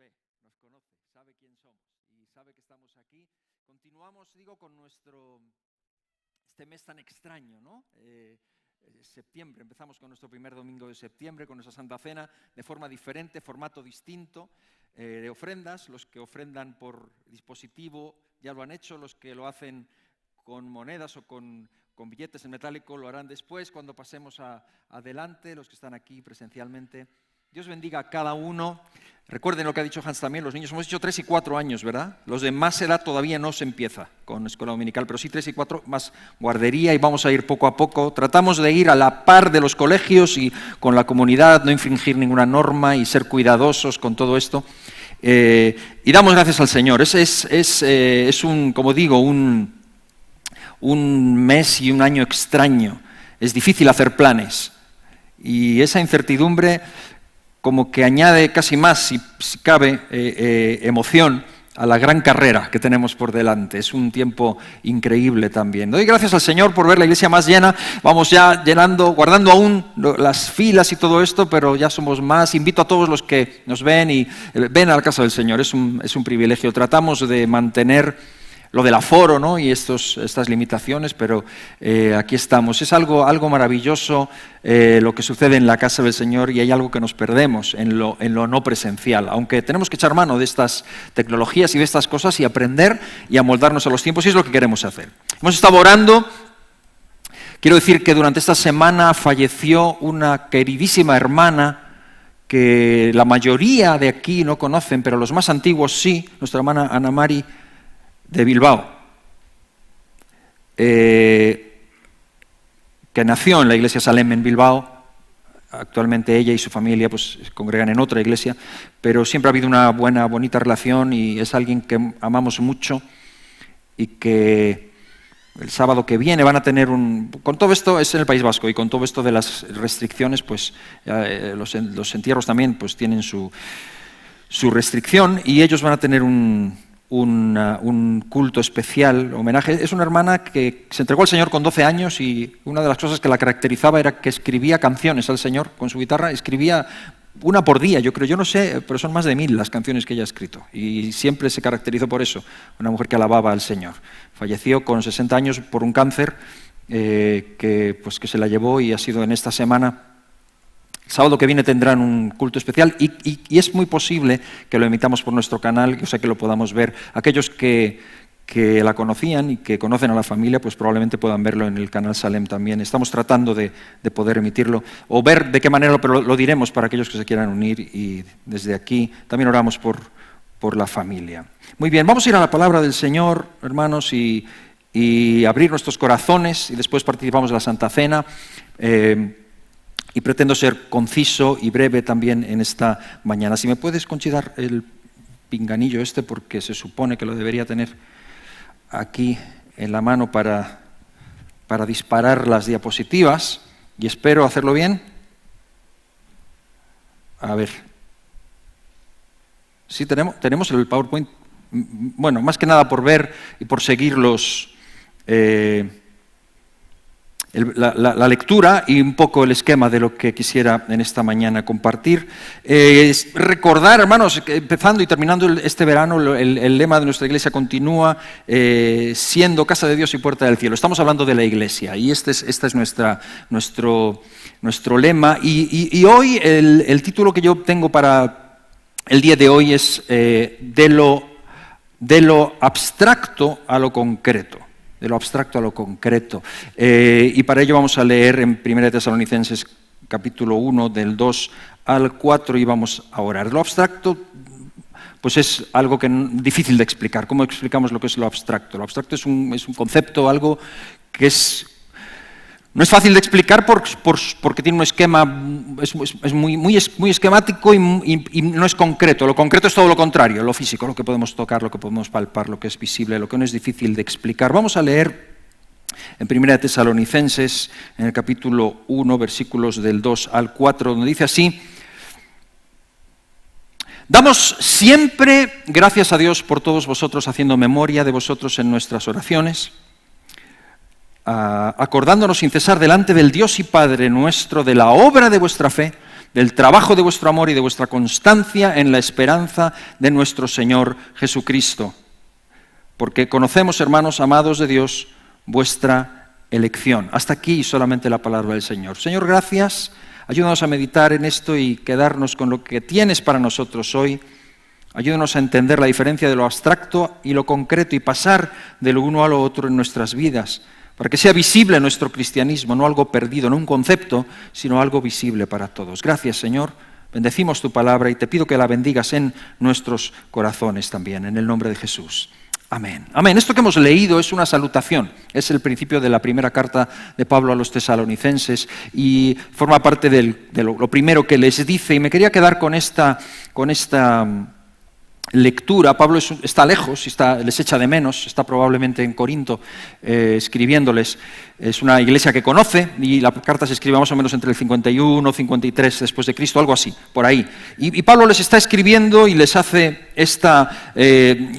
ve, nos conoce, sabe quién somos y sabe que estamos aquí. Continuamos, con este mes tan extraño, ¿no? Septiembre, empezamos con nuestro primer domingo de septiembre, con nuestra Santa Cena, de forma diferente, formato distinto, de ofrendas. Los que ofrendan por dispositivo ya lo han hecho, los que lo hacen con monedas o con billetes en metálico lo harán después, cuando pasemos adelante, los que están aquí presencialmente. Dios bendiga a cada uno. Recuerden lo que ha dicho Hans también, los niños hemos dicho 3 y 4 años, ¿verdad? Los de más edad todavía no se empieza con escuela dominical, pero sí 3 y 4 más guardería y vamos a ir poco a poco. Tratamos de ir a la par de los colegios y con la comunidad, no infringir ninguna norma y ser cuidadosos con todo esto. Y damos gracias al Señor. Es un, como digo, un mes y un año extraño. Es difícil hacer planes y esa incertidumbre como que añade casi más, si cabe, emoción a la gran carrera que tenemos por delante. Es un tiempo increíble también. Doy gracias al Señor por ver la iglesia más llena. Vamos ya llenando, guardando aún las filas y todo esto, pero ya somos más. Invito a todos los que nos ven y ven a la casa del Señor. Es un privilegio. Tratamos de mantener lo del aforo, ¿no? Y estas limitaciones, pero aquí estamos. Es algo maravilloso lo que sucede en la casa del Señor y hay algo que nos perdemos en lo no presencial, aunque tenemos que echar mano de estas tecnologías y de estas cosas y aprender y amoldarnos a los tiempos, y es lo que queremos hacer. Hemos estado orando. Quiero decir que durante esta semana falleció una queridísima hermana que la mayoría de aquí no conocen, pero los más antiguos sí, nuestra hermana Ana Mari de Bilbao, que nació en la iglesia Salem en Bilbao. Actualmente ella y su familia pues se congregan en otra iglesia, pero siempre ha habido una bonita relación y es alguien que amamos mucho y que el sábado que viene van a tener con todo esto es en el País Vasco y con todo esto de las restricciones, pues los entierros también pues tienen su restricción y ellos van a tener un culto especial, homenaje. Es una hermana que se entregó al Señor con 12 años y una de las cosas que la caracterizaba era que escribía canciones al Señor con su guitarra, escribía una por día, yo creo, yo no sé, pero son más de 1000 las canciones que ella ha escrito y siempre se caracterizó por eso, una mujer que alababa al Señor. Falleció con 60 años por un cáncer que se la llevó y ha sido en esta semana. El sábado que viene tendrán un culto especial y es muy posible que lo emitamos por nuestro canal, o sea que lo podamos ver. Aquellos que la conocían y que conocen a la familia, pues probablemente puedan verlo en el canal Salem también. Estamos tratando de poder emitirlo o ver de qué manera, pero lo diremos para aquellos que se quieran unir y desde aquí también oramos por la familia. Muy bien, vamos a ir a la palabra del Señor, hermanos, y abrir nuestros corazones y después participamos de la Santa Cena. Y pretendo ser conciso y breve también en esta mañana. Si me puedes, Conchi, dar el pinganillo porque se supone que lo debería tener aquí en la mano para disparar las diapositivas, y espero hacerlo bien. A ver. Sí, tenemos el PowerPoint. Bueno, más que nada por ver y por seguir la lectura y un poco el esquema de lo que quisiera en esta mañana compartir. Recordar, hermanos, que empezando y terminando este verano, el lema de nuestra iglesia continúa siendo casa de Dios y puerta del cielo. Estamos hablando de la iglesia y este es nuestro lema. Y hoy el título que yo tengo para el día de hoy es de lo abstracto a lo concreto. De lo abstracto a lo concreto. Y para ello vamos a leer en 1 Tesalonicenses capítulo 1, del 2 al 4, y vamos a orar. Lo abstracto pues es algo difícil de explicar. ¿Cómo explicamos lo que es lo abstracto? Lo abstracto es un concepto, algo que no es fácil de explicar porque tiene un esquema, es muy esquemático y no es concreto. Lo concreto es todo lo contrario, lo físico, lo que podemos tocar, lo que podemos palpar, lo que es visible, lo que no es difícil de explicar. Vamos a leer en 1 Tesalonicenses, en el capítulo 1, versículos del 2 al 4, donde dice así: Damos siempre gracias a Dios por todos vosotros, haciendo memoria de vosotros en nuestras oraciones, acordándonos sin cesar delante del Dios y Padre nuestro de la obra de vuestra fe del trabajo de vuestro amor y de vuestra constancia en la esperanza de nuestro Señor Jesucristo. Porque conocemos, hermanos amados de Dios, vuestra elección. Hasta aquí solamente la palabra del Señor. Señor, gracias. Ayúdanos a meditar en esto y quedarnos con lo que tienes para nosotros hoy. Ayúdanos a entender la diferencia de lo abstracto y lo concreto y pasar de lo uno a lo otro en nuestras vidas, para que sea visible nuestro cristianismo, no algo perdido, no un concepto, sino algo visible para todos. Gracias, Señor. Bendecimos tu palabra y te pido que la bendigas en nuestros corazones también, en el nombre de Jesús. Amén. Amén. Esto que hemos leído es una salutación. Es el principio de la primera carta de Pablo a los tesalonicenses y forma parte de lo primero que les dice. Y me quería quedar con esta lectura. Pablo está lejos, les echa de menos, está probablemente en Corinto escribiéndoles. Es una iglesia que conoce y la carta se escribe más o menos entre el 51 y 53 después de Cristo, algo así, por ahí. Y Pablo les está escribiendo y les hace esta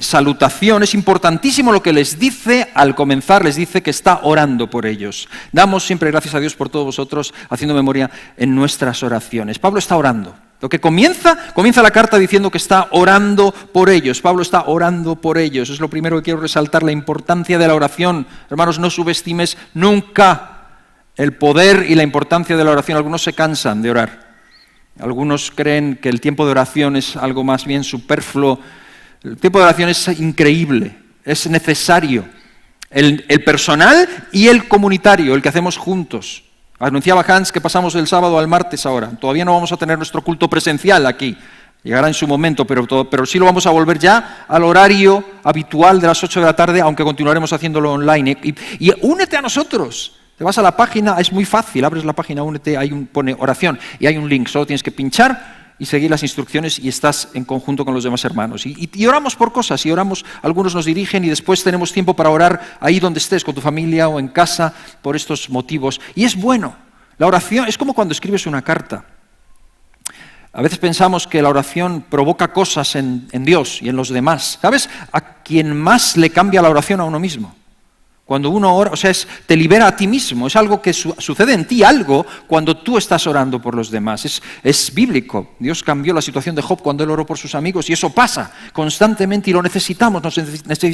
salutación. Es importantísimo lo que les dice al comenzar, les dice que está orando por ellos. Damos siempre gracias a Dios por todos vosotros, haciendo memoria en nuestras oraciones. Pablo está orando. Lo que comienza la carta diciendo que está orando por ellos. Pablo está orando por ellos. Es lo primero que quiero resaltar, la importancia de la oración. Hermanos, no subestimes nunca el poder y la importancia de la oración. Algunos se cansan de orar. Algunos creen que el tiempo de oración es algo más bien superfluo. El tiempo de oración es increíble, es necesario. El personal y el comunitario, el que hacemos juntos. Anunciaba Hans que pasamos del sábado al martes ahora. Todavía no vamos a tener nuestro culto presencial aquí. Llegará en su momento, pero sí lo vamos a volver ya al horario habitual de las 8 de la tarde, aunque continuaremos haciéndolo online. Y únete a nosotros. Te vas a la página, es muy fácil. Abres la página, únete, pone oración y hay un link. Solo tienes que pinchar y seguir las instrucciones y estás en conjunto con los demás hermanos. Y oramos por cosas, algunos nos dirigen y después tenemos tiempo para orar ahí donde estés, con tu familia o en casa, por estos motivos. Y es bueno, la oración es como cuando escribes una carta. A veces pensamos que la oración provoca cosas en Dios y en los demás. ¿Sabes? A quien más le cambia la oración a uno mismo. Cuando uno ora, te libera a ti mismo, es algo que sucede en ti, algo cuando tú estás orando por los demás. Es bíblico. Dios cambió la situación de Job cuando él oró por sus amigos y eso pasa constantemente y lo necesitamos,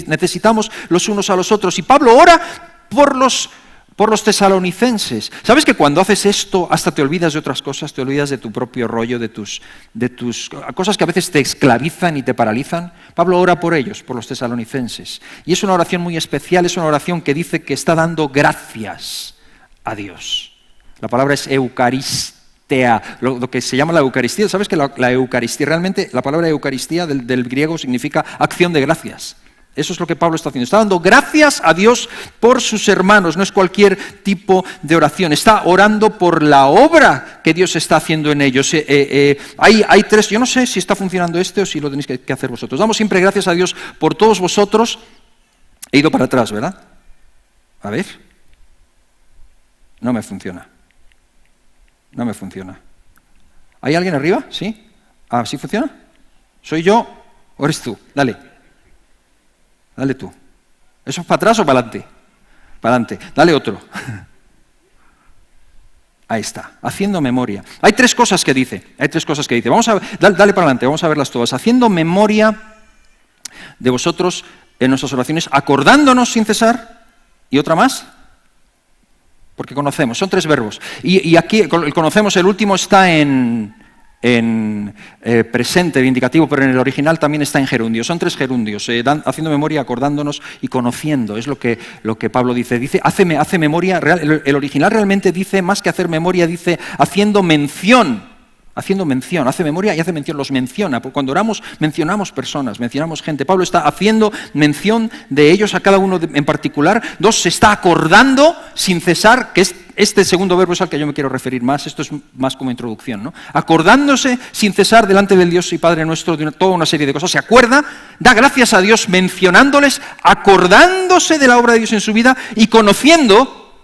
necesitamos los unos a los otros. Y Pablo ora por los tesalonicenses. ¿Sabes que cuando haces esto hasta te olvidas de otras cosas? Te olvidas de tu propio rollo, de tus cosas que a veces te esclavizan y te paralizan. Pablo ora por ellos, por los tesalonicenses. Y es una oración muy especial, es una oración que dice que está dando gracias a Dios. La palabra es eucaristea, lo que se llama la Eucaristía. ¿Sabes que la Eucaristía, realmente la palabra Eucaristía del griego significa acción de gracias? Eso es lo que Pablo está haciendo. Está dando gracias a Dios por sus hermanos. No es cualquier tipo de oración. Está orando por la obra que Dios está haciendo en ellos. Hay tres. Yo no sé si está funcionando o si lo tenéis que hacer vosotros. Damos siempre gracias a Dios por todos vosotros. He ido para atrás, ¿verdad? A ver. No me funciona. ¿Hay alguien arriba? ¿Sí? ¿Sí funciona? ¿Soy yo o eres tú? Dale tú. ¿Eso es para atrás o para adelante? Para adelante. Dale otro. Ahí está. Haciendo memoria. Hay tres cosas que dice. Vamos a ver, dale para adelante, vamos a verlas todas. Haciendo memoria de vosotros en nuestras oraciones, acordándonos sin cesar. ¿Y otra más? Porque conocemos. Son tres verbos. Y aquí conocemos, el último está en presente, de indicativo, pero en el original también está en gerundio. Son tres gerundios, haciendo memoria, acordándonos y conociendo. Es lo que Pablo dice. Dice, hace memoria, el original realmente dice, más que hacer memoria, dice haciendo mención, hace memoria y hace mención, los menciona. Cuando oramos mencionamos personas, mencionamos gente. Pablo está haciendo mención de ellos a cada uno en particular. Dos, se está acordando sin cesar, que este segundo verbo es al que yo me quiero referir más. Esto es más como introducción, ¿no? Acordándose sin cesar delante del Dios y Padre nuestro de toda una serie de cosas. Se acuerda, da gracias a Dios mencionándoles, acordándose de la obra de Dios en su vida y conociendo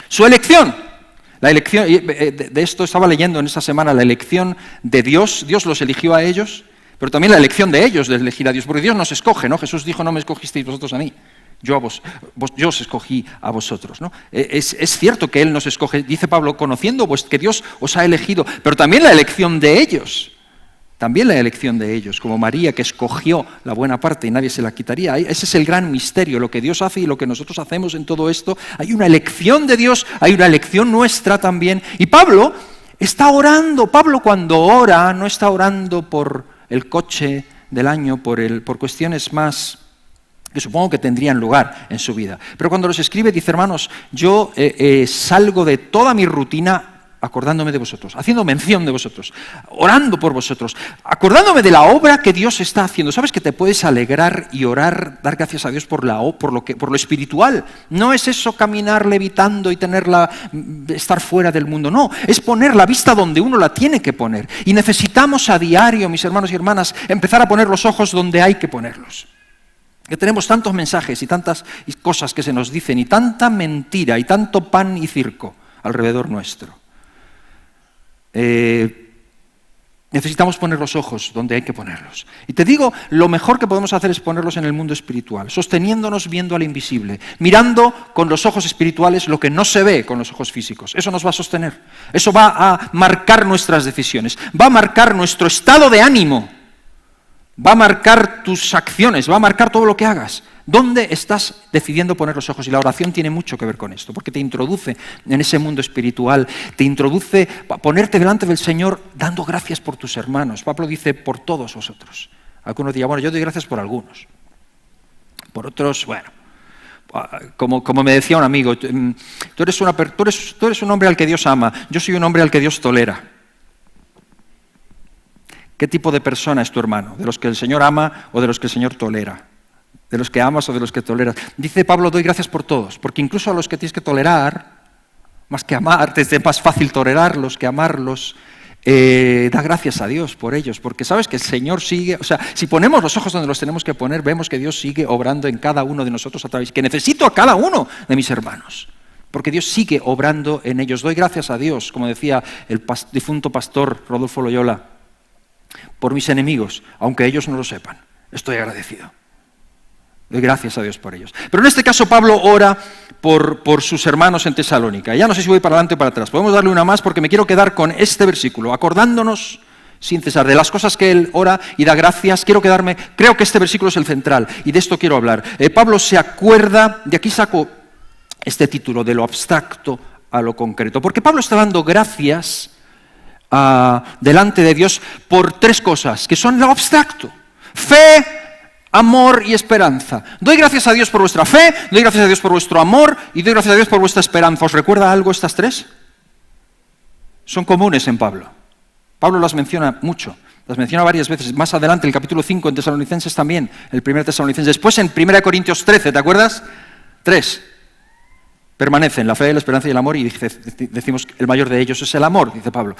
su elección. La elección, de esto estaba leyendo en esta semana, la elección de Dios. Dios los eligió a ellos, pero también la elección de ellos de elegir a Dios, porque Dios nos escoge, ¿no? Jesús dijo, no me escogisteis vosotros a mí, Yo os escogí a vosotros, ¿no? Es cierto que Él nos escoge, dice Pablo, conociendo que Dios os ha elegido, pero también la elección de ellos. También la elección de ellos, como María que escogió la buena parte y nadie se la quitaría. Ese es el gran misterio, lo que Dios hace y lo que nosotros hacemos en todo esto. Hay una elección de Dios, hay una elección nuestra también. Y Pablo está orando. Pablo cuando ora no está orando por el coche del año, por cuestiones más que supongo que tendrían lugar en su vida. Pero cuando los escribe dice, hermanos, yo salgo de toda mi rutina acordándome de vosotros, haciendo mención de vosotros, orando por vosotros, acordándome de la obra que Dios está haciendo. ¿Sabes que te puedes alegrar y orar, dar gracias a Dios por lo espiritual? No es eso caminar levitando y estar fuera del mundo, no, es poner la vista donde uno la tiene que poner. Y necesitamos a diario, mis hermanos y hermanas, empezar a poner los ojos donde hay que ponerlos. Que tenemos tantos mensajes y tantas cosas que se nos dicen y tanta mentira y tanto pan y circo alrededor nuestro. Necesitamos poner los ojos donde hay que ponerlos. Y te digo, lo mejor que podemos hacer es ponerlos en el mundo espiritual, sosteniéndonos viendo al invisible, mirando con los ojos espirituales lo que no se ve con los ojos físicos. Eso nos va a sostener, eso va a marcar nuestras decisiones, va a marcar nuestro estado de ánimo, va a marcar tus acciones, va a marcar todo lo que hagas. ¿Dónde estás decidiendo poner los ojos? Y la oración tiene mucho que ver con esto, porque te introduce en ese mundo espiritual, te introduce a ponerte delante del Señor dando gracias por tus hermanos. Pablo dice, por todos vosotros. Algunos dirán, bueno, yo doy gracias por algunos. Por otros, bueno, como me decía un amigo, tú eres un hombre al que Dios ama, yo soy un hombre al que Dios tolera. ¿Qué tipo de persona es tu hermano? ¿De los que el Señor ama o de los que el Señor tolera? ¿De los que amas o de los que toleras? Dice Pablo, doy gracias por todos, porque incluso a los que tienes que tolerar, más que amar, te es más fácil tolerarlos que amarlos, da gracias a Dios por ellos, porque sabes que el Señor sigue, o sea, si ponemos los ojos donde los tenemos que poner, vemos que Dios sigue obrando en cada uno de nosotros a través, que necesito a cada uno de mis hermanos, porque Dios sigue obrando en ellos. Doy gracias a Dios, como decía el difunto pastor Rodolfo Loyola, por mis enemigos, aunque ellos no lo sepan, estoy agradecido. Doy gracias a Dios por ellos. Pero en este caso Pablo ora por sus hermanos en Tesalónica. Ya no sé si voy para adelante o para atrás. Podemos darle una más porque me quiero quedar con este versículo, acordándonos sin cesar de las cosas que él ora y da gracias. Creo que este versículo es el central y de esto quiero hablar. Pablo se acuerda, de aquí saco este título, de lo abstracto a lo concreto, porque Pablo está dando gracias delante de Dios por tres cosas, que son lo abstracto: fe, amor y esperanza. Doy gracias a Dios por vuestra fe, doy gracias a Dios por vuestro amor y doy gracias a Dios por vuestra esperanza. ¿Os recuerda algo estas tres? Son comunes en Pablo. Pablo las menciona mucho, las menciona varias veces. Más adelante, el capítulo 5 en Tesalonicenses también, el 1 Tesalonicenses. Después en 1 Corintios 13, ¿te acuerdas? 3. Permanecen la fe, la esperanza y el amor, y decimos que el mayor de ellos es el amor, dice Pablo.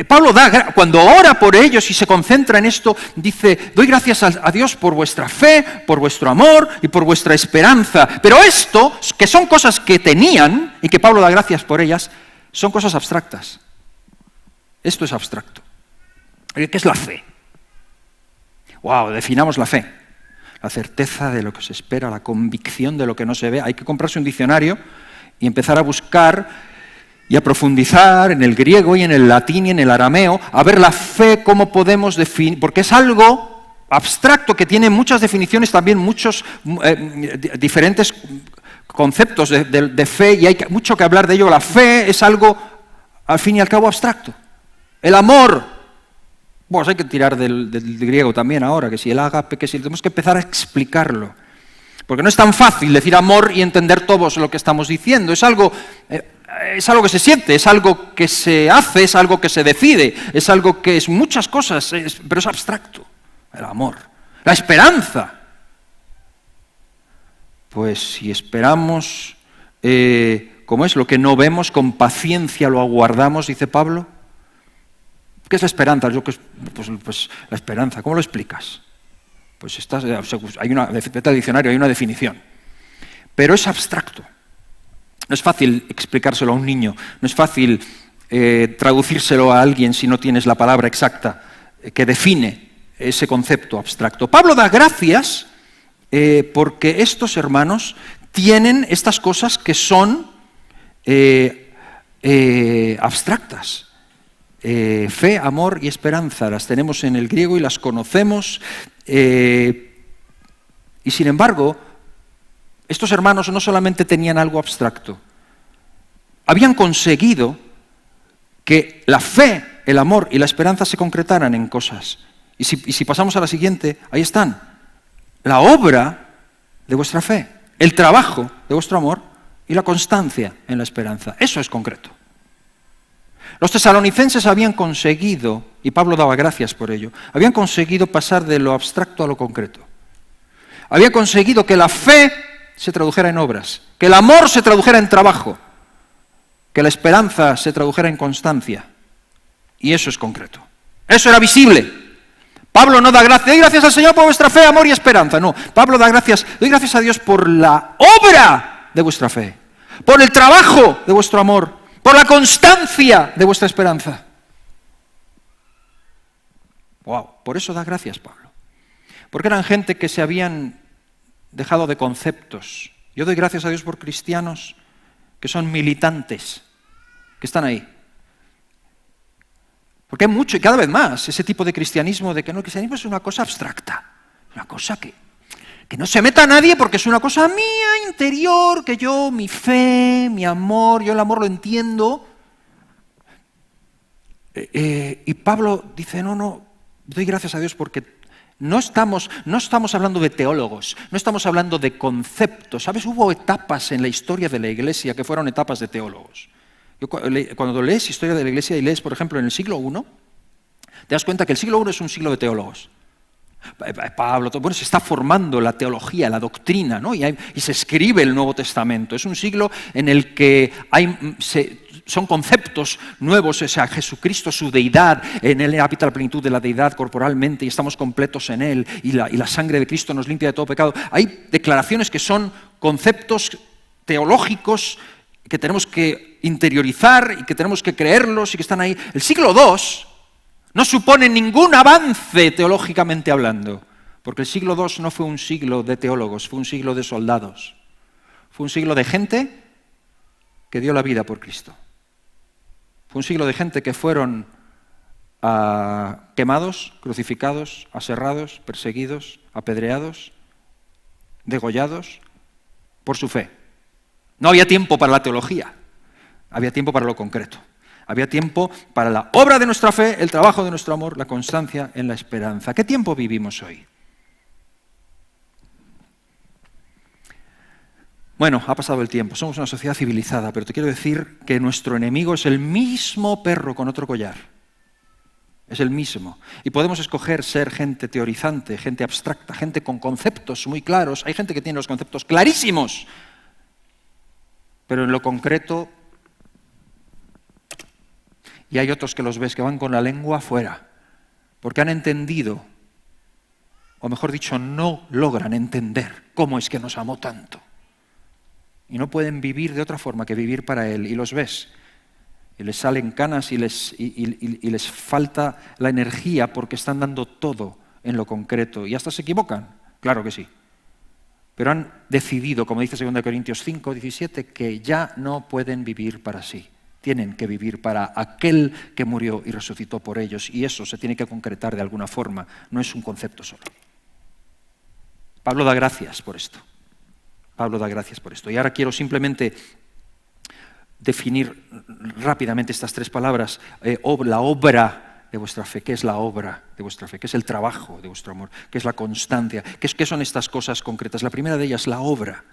Pablo cuando ora por ellos y se concentra en esto, dice, doy gracias a Dios por vuestra fe, por vuestro amor y por vuestra esperanza. Pero esto, que son cosas que tenían, y que Pablo da gracias por ellas, son cosas abstractas. Esto es abstracto. ¿Qué es la fe? Wow, definamos la fe. La certeza de lo que se espera, la convicción de lo que no se ve. Hay que comprarse un diccionario y empezar a buscar y a profundizar en el griego y en el latín y en el arameo, a ver la fe, cómo podemos definir, porque es algo abstracto que tiene muchas definiciones, también muchos diferentes conceptos de fe, y hay mucho que hablar de ello. La fe es algo, al fin y al cabo, abstracto. El amor, pues hay que tirar del griego también ahora, que si el ágape, que si tenemos que empezar a explicarlo. Porque no es tan fácil decir amor y entender todo lo que estamos diciendo. Es algo que se siente, es algo que se hace, es algo que se decide, es algo que es muchas cosas, pero es abstracto. El amor. La esperanza. Pues si esperamos, como es lo que no vemos, con paciencia lo aguardamos, dice Pablo. ¿Qué es la esperanza? Pues la esperanza, ¿cómo lo explicas? Pues hay vete al diccionario, hay una definición. Pero es abstracto. No es fácil explicárselo a un niño, no es fácil traducírselo a alguien si no tienes la palabra exacta que define ese concepto abstracto. Pablo da gracias porque estos hermanos tienen estas cosas que son abstractas. Fe, amor y esperanza, las tenemos en el griego y las conocemos, y sin embargo, estos hermanos no solamente tenían algo abstracto, habían conseguido que la fe, el amor y la esperanza se concretaran en cosas. Y si pasamos a la siguiente, ahí están. La obra de vuestra fe, el trabajo de vuestro amor y la constancia en la esperanza. Eso es concreto. Los tesalonicenses habían conseguido, y Pablo daba gracias por ello, habían conseguido pasar de lo abstracto a lo concreto. Habían conseguido que la fe se tradujera en obras, que el amor se tradujera en trabajo, que la esperanza se tradujera en constancia. Y eso es concreto. Eso era visible. Pablo no da gracias, doy gracias al Señor por vuestra fe, amor y esperanza. No, Pablo da gracias, doy gracias a Dios por la obra de vuestra fe, por el trabajo de vuestro amor, por la constancia de vuestra esperanza. Wow, por eso da gracias Pablo. Porque eran gente que se habían dejado de conceptos. Yo doy gracias a Dios por cristianos que son militantes, que están ahí. Porque hay mucho, y cada vez más, ese tipo de cristianismo de que no, el cristianismo es una cosa abstracta, una cosa que no se meta a nadie porque es una cosa mía, interior, que yo, mi fe, mi amor, yo el amor lo entiendo. Y Pablo dice, no, doy gracias a Dios porque no estamos hablando de teólogos, no estamos hablando de conceptos. ¿Sabes? Hubo etapas en la historia de la Iglesia que fueron etapas de teólogos. Cuando lees historia de la Iglesia y lees, por ejemplo, en el siglo I, te das cuenta que el siglo I es un siglo de teólogos. Pablo, bueno, se está formando la teología, la doctrina, ¿no? y se escribe el Nuevo Testamento. Es un siglo en el que son conceptos nuevos, o sea, Jesucristo, su deidad, en Él habita la plenitud de la deidad corporalmente y estamos completos en Él, y la sangre de Cristo nos limpia de todo pecado. Hay declaraciones que son conceptos teológicos que tenemos que interiorizar y que tenemos que creerlos y que están ahí. El siglo II no supone ningún avance teológicamente hablando, porque el siglo II no fue un siglo de teólogos, fue un siglo de soldados. Fue un siglo de gente que dio la vida por Cristo. Fue un siglo de gente que fueron quemados, crucificados, aserrados, perseguidos, apedreados, degollados por su fe. No había tiempo para la teología, había tiempo para lo concreto. Había tiempo para la obra de nuestra fe, el trabajo de nuestro amor, la constancia en la esperanza. ¿Qué tiempo vivimos hoy? Bueno, ha pasado el tiempo, somos una sociedad civilizada, pero te quiero decir que nuestro enemigo es el mismo perro con otro collar. Es el mismo. Y podemos escoger ser gente teorizante, gente abstracta, gente con conceptos muy claros. Hay gente que tiene los conceptos clarísimos, pero en lo concreto, y hay otros que los ves que van con la lengua afuera, porque han entendido, o mejor dicho, no logran entender cómo es que nos amó tanto. Y no pueden vivir de otra forma que vivir para Él. Y los ves. Y les salen canas y les falta la energía porque están dando todo en lo concreto. Y hasta se equivocan. Claro que sí. Pero han decidido, como dice 2 Corintios 5, 17, que ya no pueden vivir para sí. Tienen que vivir para aquel que murió y resucitó por ellos. Y eso se tiene que concretar de alguna forma. No es un concepto solo. Pablo da gracias por esto. Pablo da gracias por esto. Y ahora quiero simplemente definir rápidamente estas tres palabras. La obra de vuestra fe. ¿Qué es la obra de vuestra fe? ¿Qué es el trabajo de vuestro amor? ¿Qué es la constancia? ¿Qué son estas cosas concretas? La primera de ellas, la obra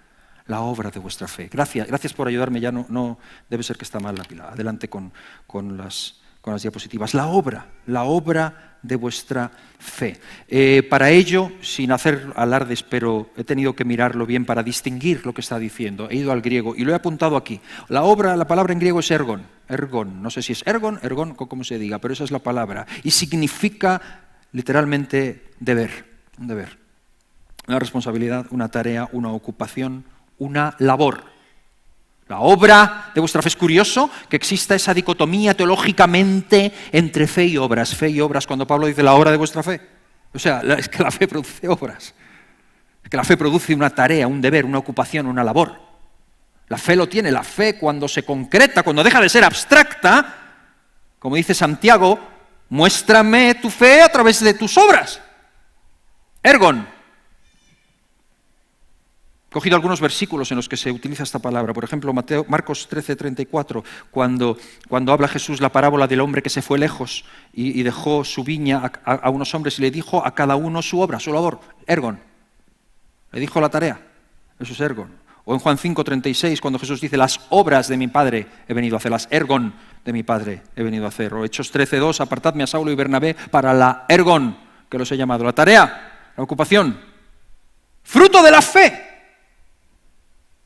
de vuestra fe. Gracias por ayudarme. Ya no debe ser que está mal la pila. Adelante con las diapositivas. La obra de vuestra fe. Para ello, sin hacer alardes, pero he tenido que mirarlo bien para distinguir lo que está diciendo. He ido al griego y lo he apuntado aquí. La palabra en griego es ergon. No sé si es ergon, como se diga, pero esa es la palabra. Y significa literalmente deber, un deber. Una responsabilidad, una tarea, una ocupación, una labor. La obra de vuestra fe. Es curioso que exista esa dicotomía teológicamente entre fe y obras. Fe y obras, cuando Pablo dice la obra de vuestra fe. O sea, es que la fe produce obras. Que la fe produce una tarea, un deber, una ocupación, una labor. La fe lo tiene, la fe cuando se concreta, cuando deja de ser abstracta, como dice Santiago, muéstrame tu fe a través de tus obras. Ergon. He cogido algunos versículos en los que se utiliza esta palabra. Por ejemplo, Marcos 13:34, cuando habla Jesús la parábola del hombre que se fue lejos y dejó su viña a unos hombres y le dijo a cada uno su obra, su labor. Ergon. Le dijo la tarea. Eso es ergon. O en Juan 5:36, cuando Jesús dice, las obras de mi Padre he venido a hacer, las ergon de mi Padre he venido a hacer. O Hechos 13:2, apartadme a Saulo y Bernabé para la ergon, que los he llamado. La tarea, la ocupación, fruto de la fe.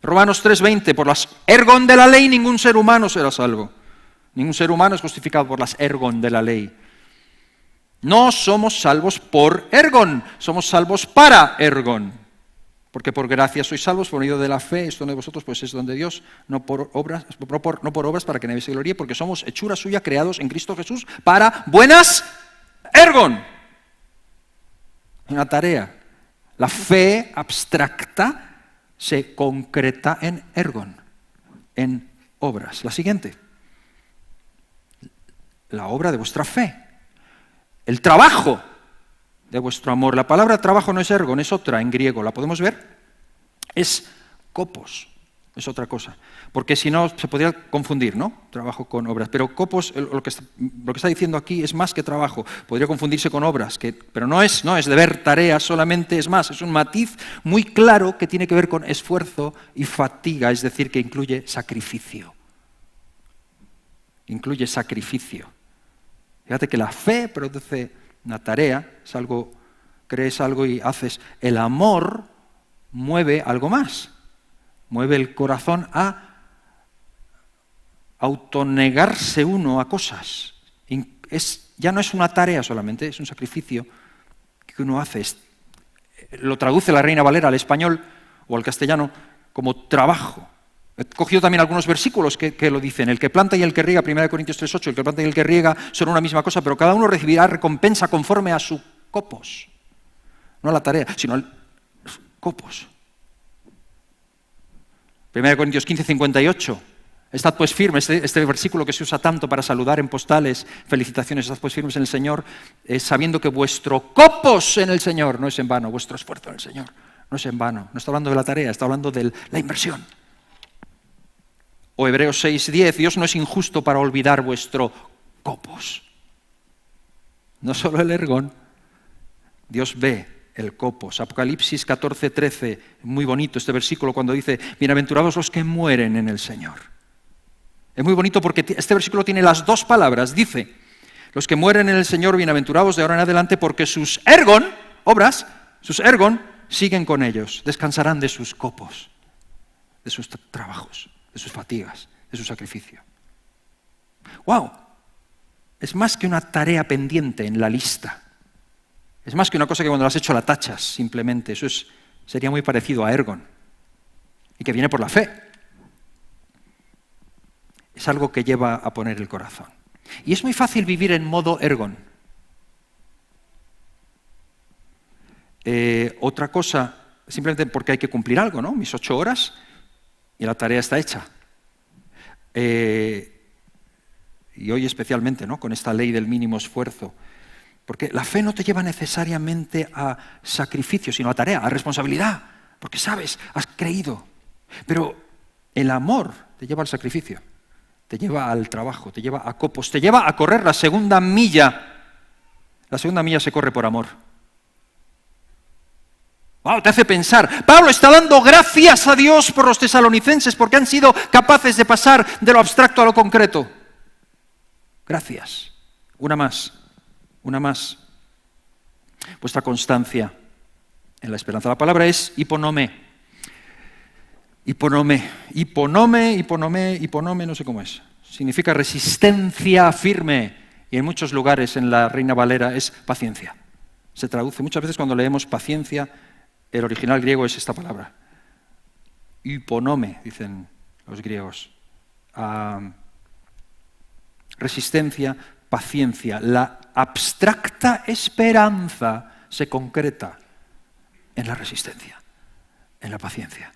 Romanos 3:20, por las ergon de la ley ningún ser humano será salvo. Ningún ser humano es justificado por las ergon de la ley. No somos salvos por ergon, somos salvos para ergon. Porque por gracia sois salvos por medio de la fe, esto no de vosotros, pues es don de Dios, no por obras para que nadie se gloríe, porque somos hechura suya, creados en Cristo Jesús para buenas ergon. Una tarea. La fe abstracta se concreta en ergon, en obras. La siguiente. La obra de vuestra fe. El trabajo de vuestro amor. La palabra trabajo no es ergon, es otra en griego. ¿La podemos ver? Es kopos, es otra cosa. Porque si no, se podría confundir, ¿no? Trabajo con obras. Pero kopos, lo que está diciendo aquí es más que trabajo. Podría confundirse con obras, pero no es deber, tarea, solamente es más. Es un matiz muy claro que tiene que ver con esfuerzo y fatiga, es decir, que incluye sacrificio. Incluye sacrificio. Fíjate que la fe produce una tarea, es algo, crees algo y haces. El amor mueve algo más. Mueve el corazón a autonegarse uno a cosas. Ya no es una tarea solamente, es un sacrificio que uno hace. Lo traduce la Reina Valera al español o al castellano como trabajo. He cogido también algunos versículos que lo dicen. El que planta y el que riega, 1 Corintios 3:8, el que planta y el que riega son una misma cosa, pero cada uno recibirá recompensa conforme a su copos. No a la tarea, sino al copos. 1 Corintios 15:58. Estad pues firmes, este versículo que se usa tanto para saludar en postales, felicitaciones, estad pues firmes en el Señor, sabiendo que vuestro copos en el Señor no es en vano, vuestro esfuerzo en el Señor no es en vano. No está hablando de la tarea, está hablando de la inversión. O Hebreos 6:10, Dios no es injusto para olvidar vuestro copos. No solo el ergón, Dios ve el copos. Apocalipsis 14:13, muy bonito este versículo cuando dice, bienaventurados los que mueren en el Señor. Es muy bonito porque este versículo tiene las dos palabras. Dice, los que mueren en el Señor, bienaventurados de ahora en adelante, porque sus ergon, obras, sus ergon, siguen con ellos. Descansarán de sus copos, de sus trabajos, de sus fatigas, de su sacrificio. ¡Wow! Es más que una tarea pendiente en la lista. Es más que una cosa que cuando la has hecho la tachas, simplemente. Eso sería muy parecido a ergon. Y que viene por la fe. Es algo que lleva a poner el corazón. Y es muy fácil vivir en modo ergon. Otra cosa, simplemente porque hay que cumplir algo, ¿no? Mis 8 horas y la tarea está hecha. Y hoy especialmente, ¿no? Con esta ley del mínimo esfuerzo. Porque la fe no te lleva necesariamente a sacrificio, sino a tarea, a responsabilidad. Porque sabes, has creído. Pero el amor te lleva al sacrificio, te lleva al trabajo, te lleva a copos, te lleva a correr la segunda milla. La segunda milla se corre por amor. Wow, te hace pensar. Pablo está dando gracias a Dios por los tesalonicenses porque han sido capaces de pasar de lo abstracto a lo concreto. Gracias. Una más. Vuestra constancia en la esperanza. La palabra es hiponome, no sé cómo es. Significa resistencia firme y en muchos lugares en la Reina Valera es paciencia. Se traduce muchas veces cuando leemos paciencia, el original griego es esta palabra. Hiponome, dicen los griegos. Resistencia, paciencia. La abstracta esperanza se concreta en la resistencia. en la paciencia,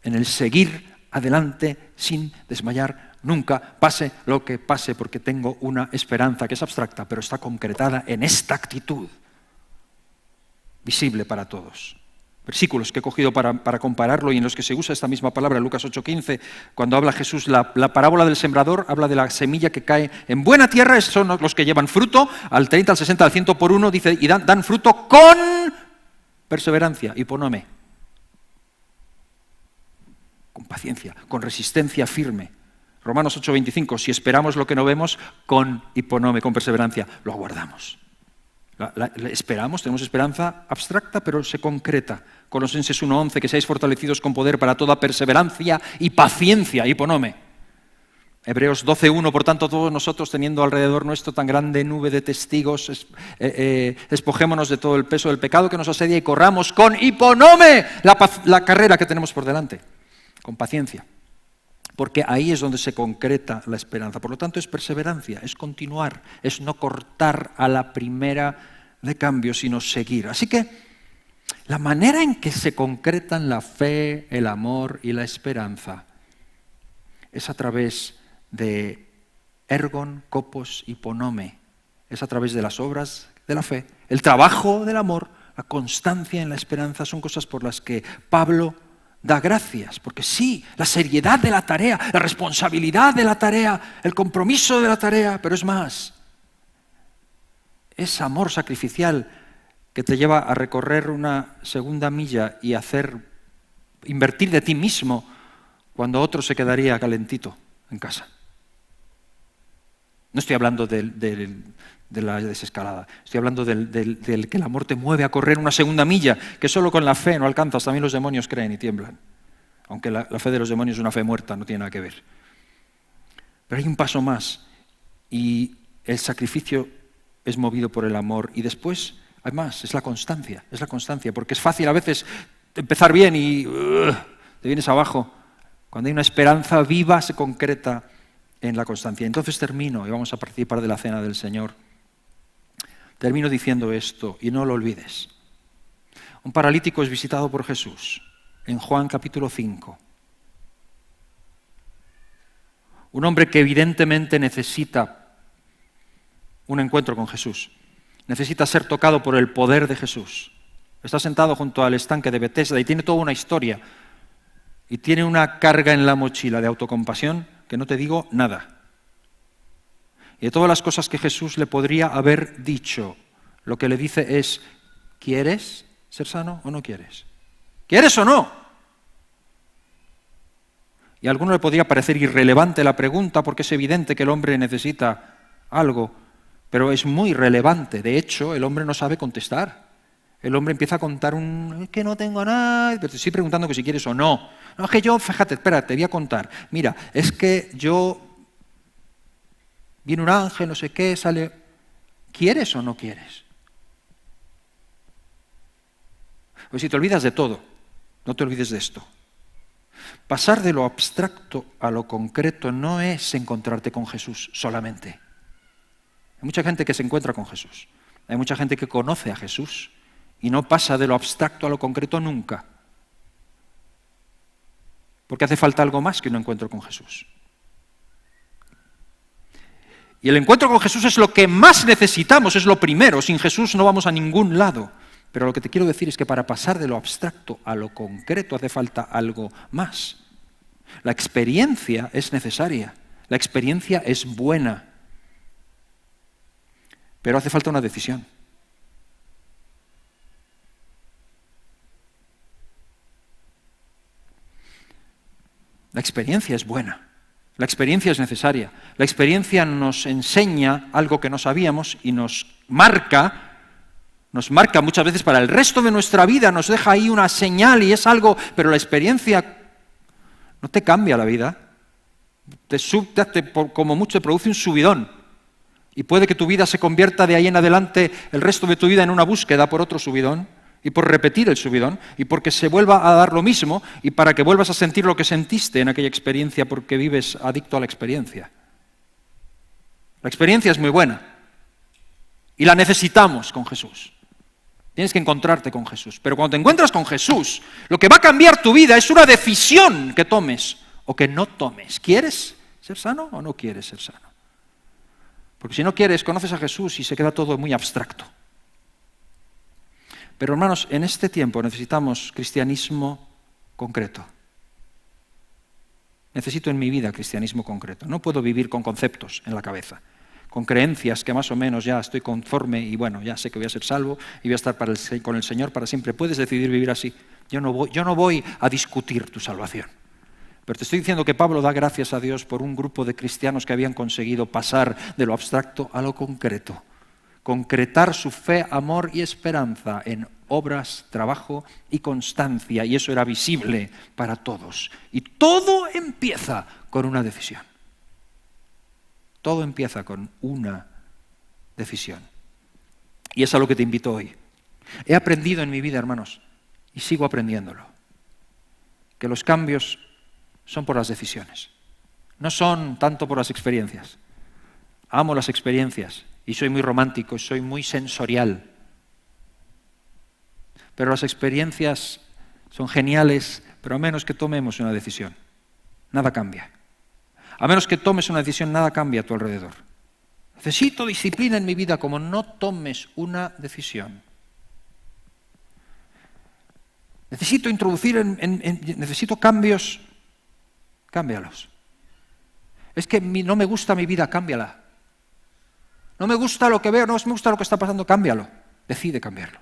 en el seguir adelante sin desmayar nunca, pase lo que pase, porque tengo una esperanza que es abstracta, pero está concretada en esta actitud, visible para todos. Versículos que he cogido para compararlo y en los que se usa esta misma palabra, Lucas 8:15, cuando habla Jesús, la parábola del sembrador, habla de la semilla que cae en buena tierra, esos son los que llevan fruto, al 30, al 60, al 100 por uno, dice, y dan fruto con perseverancia, hiponome, con paciencia, con resistencia firme. Romanos 8:25, si esperamos lo que no vemos, con hiponome, con perseverancia, lo aguardamos. La esperamos, tenemos esperanza abstracta, pero se concreta. Colosenses 1:11, que seáis fortalecidos con poder para toda perseverancia y paciencia, hiponome. Hebreos 12:1, por tanto, todos nosotros, teniendo alrededor nuestro tan grande nube de testigos, despojémonos de todo el peso del pecado que nos asedia y corramos con hiponome la carrera que tenemos por delante, con paciencia. Porque ahí es donde se concreta la esperanza. Por lo tanto, es perseverancia, es continuar, es no cortar a la primera de cambio, sino seguir. Así que la manera en que se concretan la fe, el amor y la esperanza es a través de ergon, kopos y ponome. Es a través de las obras de la fe, el trabajo del amor, la constancia en la esperanza, son cosas por las que Pablo da gracias, porque sí, la seriedad de la tarea, la responsabilidad de la tarea, el compromiso de la tarea, pero es más, es amor sacrificial que te lleva a recorrer una segunda milla y invertir de ti mismo cuando otro se quedaría calentito en casa. No estoy hablando de la desescalada, estoy hablando del que el amor te mueve a correr una segunda milla, que solo con la fe no alcanzas, también los demonios creen y tiemblan. Aunque la fe de los demonios es una fe muerta, no tiene nada que ver. Pero hay un paso más, y el sacrificio es movido por el amor, y después hay más, es la constancia, porque es fácil a veces empezar bien y te vienes abajo. Cuando hay una esperanza viva se concreta en la constancia. Entonces termino, y vamos a participar de la cena del Señor. Termino diciendo esto, y no lo olvides. Un paralítico es visitado por Jesús en Juan capítulo 5. Un hombre que evidentemente necesita un encuentro con Jesús. Necesita ser tocado por el poder de Jesús. Está sentado junto al estanque de Betesda y tiene toda una historia. Y tiene una carga en la mochila de autocompasión que no te digo nada. Y de todas las cosas que Jesús le podría haber dicho, lo que le dice es, ¿quieres ser sano o no quieres? ¿Quieres o no? Y a alguno le podría parecer irrelevante la pregunta porque es evidente que el hombre necesita algo, pero es muy relevante. De hecho, el hombre no sabe contestar. El hombre empieza a contar es que no tengo nada, pero te estoy preguntando que si quieres o no. No, es que yo, fíjate, espera, te voy a contar. Mira, es que viene un ángel, no sé qué, sale. ¿Quieres o no quieres? Pues si te olvidas de todo, no te olvides de esto. Pasar de lo abstracto a lo concreto no es encontrarte con Jesús solamente. Hay mucha gente que se encuentra con Jesús. Hay mucha gente que conoce a Jesús y no pasa de lo abstracto a lo concreto nunca. Porque hace falta algo más que un encuentro con Jesús. Y el encuentro con Jesús es lo que más necesitamos, es lo primero. Sin Jesús no vamos a ningún lado. Pero lo que te quiero decir es que para pasar de lo abstracto a lo concreto hace falta algo más. La experiencia es necesaria, la experiencia es buena, pero hace falta una decisión. La experiencia es buena, la experiencia es necesaria, la experiencia nos enseña algo que no sabíamos y nos marca muchas veces para el resto de nuestra vida, nos deja ahí una señal y es algo, pero la experiencia no te cambia la vida, como mucho te produce un subidón y puede que tu vida se convierta de ahí en adelante el resto de tu vida en una búsqueda por otro subidón y por repetir el subidón y porque se vuelva a dar lo mismo y para que vuelvas a sentir lo que sentiste en aquella experiencia porque vives adicto a la experiencia. La experiencia es muy buena y la necesitamos con Jesús. Tienes que encontrarte con Jesús. Pero cuando te encuentras con Jesús, lo que va a cambiar tu vida es una decisión que tomes o que no tomes. ¿Quieres ser sano o no quieres ser sano? Porque si no quieres, conoces a Jesús y se queda todo muy abstracto. Pero hermanos, en este tiempo necesitamos cristianismo concreto. Necesito en mi vida cristianismo concreto. No puedo vivir con conceptos en la cabeza, con creencias que más o menos ya estoy conforme y bueno, ya sé que voy a ser salvo y voy a estar con el Señor para siempre. Puedes decidir vivir así. Yo no voy a discutir tu salvación. Pero te estoy diciendo que Pablo da gracias a Dios por un grupo de cristianos que habían conseguido pasar de lo abstracto a lo concreto. Concretar su fe, amor y esperanza en obras, trabajo y constancia. Y eso era visible para todos. Y todo empieza con una decisión. Todo empieza con una decisión. Y es a lo que te invito hoy. He aprendido en mi vida, hermanos, y sigo aprendiéndolo, que los cambios son por las decisiones. No son tanto por las experiencias. Amo las experiencias y soy muy romántico, soy muy sensorial. Pero las experiencias son geniales, pero a menos que tomemos una decisión, nada cambia. A menos que tomes una decisión, nada cambia a tu alrededor. Necesito disciplina en mi vida como no tomes una decisión. Necesito introducir, necesito cambios, cámbialos. Es que no me gusta mi vida, cámbiala. No me gusta lo que veo, no me gusta lo que está pasando, cámbialo. Decide cambiarlo.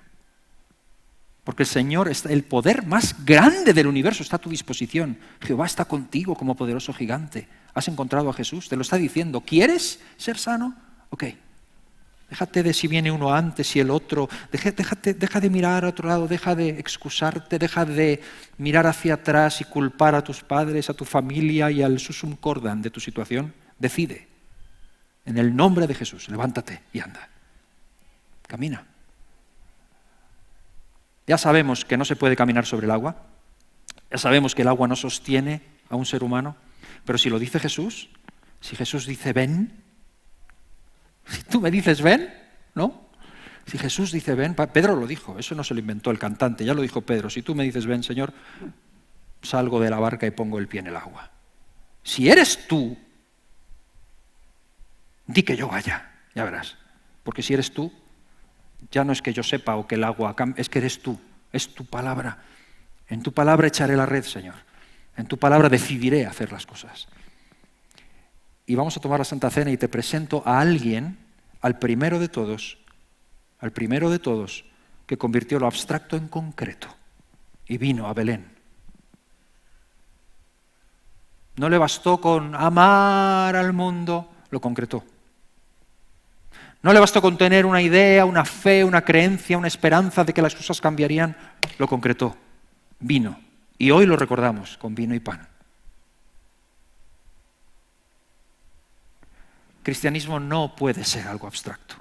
Porque el Señor, el poder más grande del universo está a tu disposición. Jehová está contigo como poderoso gigante. Has encontrado a Jesús, te lo está diciendo. ¿Quieres ser sano? Ok. Déjate de si viene uno antes y el otro. Deja de mirar a otro lado, deja de excusarte, deja de mirar hacia atrás y culpar a tus padres, a tu familia y al susum cordan de tu situación. Decide. En el nombre de Jesús, levántate y anda. Camina. Ya sabemos que no se puede caminar sobre el agua. Ya sabemos que el agua no sostiene a un ser humano. Pero si lo dice Jesús, si Jesús dice ven, si tú me dices ven, ¿no? Si Jesús dice ven, Pedro lo dijo, eso no se lo inventó el cantante, ya lo dijo Pedro. Si tú me dices ven, Señor, salgo de la barca y pongo el pie en el agua. Si eres tú, di que yo vaya, ya verás. Porque si eres tú, ya no es que yo sepa o que el agua cambie, es que eres tú, es tu palabra. En tu palabra echaré la red, Señor. En tu palabra decidiré hacer las cosas. Y vamos a tomar la Santa Cena y te presento a alguien, al primero de todos, que convirtió lo abstracto en concreto y vino a Belén. No le bastó con amar al mundo, lo concretó. No le bastó con tener una idea, una fe, una creencia, una esperanza de que las cosas cambiarían, lo concretó. Vino. Y hoy lo recordamos con vino y pan. Cristianismo no puede ser algo abstracto.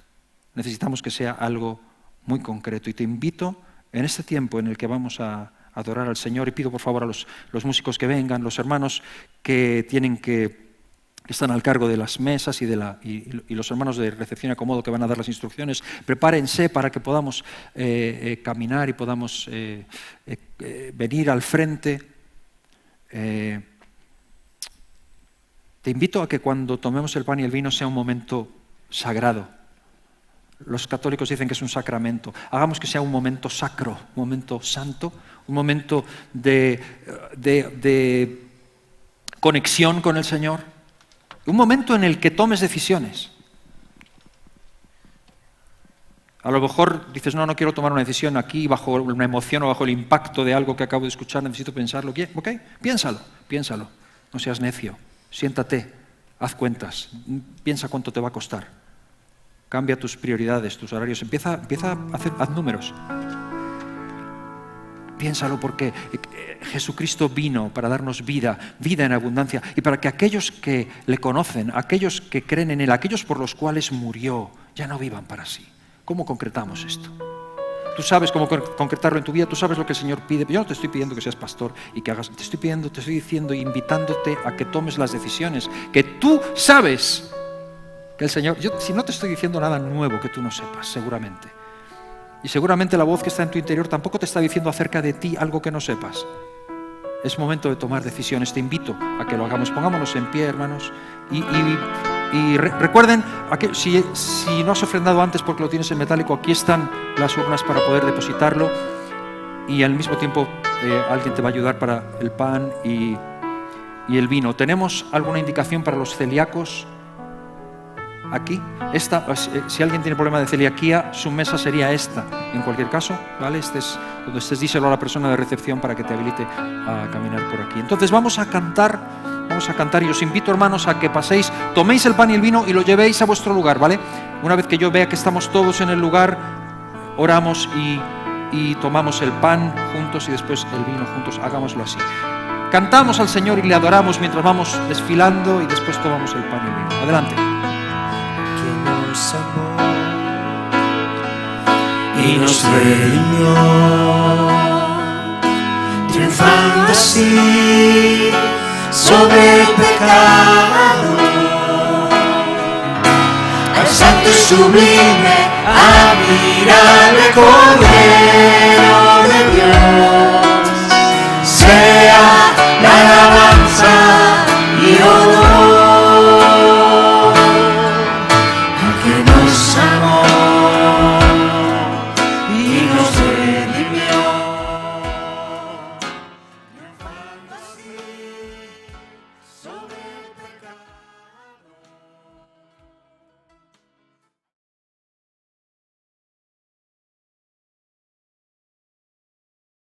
Necesitamos que sea algo muy concreto. Y te invito en este tiempo en el que vamos a adorar al Señor, y pido por favor a los músicos que vengan, los hermanos que están al cargo de las mesas y los hermanos de recepción y acomodo que van a dar las instrucciones, prepárense para que podamos caminar y podamos venir al frente. Te invito a que cuando tomemos el pan y el vino sea un momento sagrado. Los católicos dicen que es un sacramento. Hagamos que sea un momento sacro, un momento santo, un momento de conexión con el Señor. Un momento en el que tomes decisiones. A lo mejor dices, no quiero tomar una decisión aquí bajo una emoción o bajo el impacto de algo que acabo de escuchar, necesito pensarlo. Ok, piénsalo. No seas necio. Siéntate, haz cuentas, piensa cuánto te va a costar. Cambia tus prioridades, tus horarios, empieza a haz números. Piénsalo porque Jesucristo vino para darnos vida en abundancia y para que aquellos que le conocen, aquellos que creen en Él, aquellos por los cuales murió, ya no vivan para sí. ¿Cómo concretamos esto? Tú sabes cómo concretarlo en tu vida, tú sabes lo que el Señor pide. Yo no te estoy pidiendo que seas pastor y que hagas, te estoy diciendo y invitándote a que tomes las decisiones que tú sabes que el Señor, si no te estoy diciendo nada nuevo que tú no sepas, seguramente. Y seguramente la voz que está en tu interior tampoco te está diciendo acerca de ti algo que no sepas. Es momento de tomar decisiones. Te invito a que lo hagamos. Pongámonos en pie, hermanos. Recuerden, si no has ofrendado antes porque lo tienes en metálico, aquí están las urnas para poder depositarlo. Y al mismo tiempo alguien te va a ayudar para el pan y el vino. ¿Tenemos alguna indicación para los celíacos? Aquí, si alguien tiene problema de celiaquía, su mesa sería esta, en cualquier caso, ¿vale? Donde estés, díselo a la persona de recepción para que te habilite a caminar por aquí. Entonces vamos a cantar y os invito, hermanos, a que paséis, toméis el pan y el vino y lo llevéis a vuestro lugar, ¿vale? Una vez que yo vea que estamos todos en el lugar, oramos y tomamos el pan juntos y después el vino juntos, hagámoslo así. Cantamos al Señor y le adoramos mientras vamos desfilando y después tomamos el pan y el vino. Adelante. Y nos redimió, triunfando así sobre el pecado, al santo y sublime, admirable Cordero de Dios, sea la alabanza y honor. Nos amó y nos